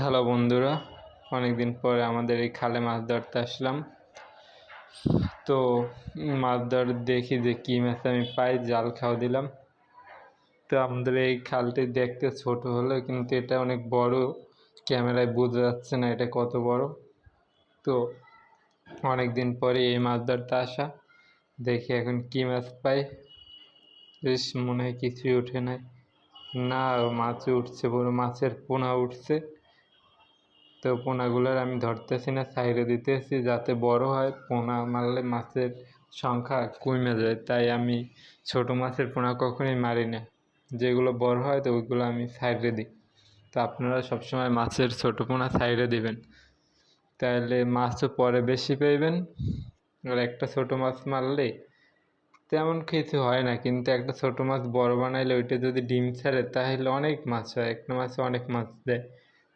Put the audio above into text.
Hello বন্ধুরা, অনেক দিন পরে আমাদের এই খালে মাছ ধরতে আসলাম। তো মাছ ধর দেখি যে কী মাছ আমি পাই, জাল খাওয়া দিলাম। তো আমাদের এই খালটি দেখতে ছোট হলেও কিন্তু এটা অনেক বড়। ক্যামেরায় বোঝা যাচ্ছে না এটা কত বড়। তো অনেক দিন পরে এই মাছ ধরতে আসা, দেখি এখন কী মাছ পাই। বেশ মনে হয় কিছুই উঠে নাই, না মাছই উঠছে, বড় মাছের পোনা উঠছে। তো পোনাগুলোর আমি ধরতেছি না, সাইডে দিতেছি যাতে বড় হয়। পোনা মারলে মাছের সংখ্যা কমে যায়, তাই আমি ছোট মাছের পোনা কখনোই মারি না। যেগুলো বড় হয় তো ওইগুলো আমি সাইডে দিই। তো আপনারা সবসময় মাছের ছোট পোনা সাইডে দিবেন, তাহলে মাছও পরে বেশি পাইবেন। আর একটা ছোট মাছ মারলে তেমন কিছু হয় না, কিন্তু একটা ছোট মাছ বড় বানাইলে ওইটা যদি ডিম ছাড়ে তাহলে অনেক মাছ হয়, একটা মাছে অনেক মাছ দেয়।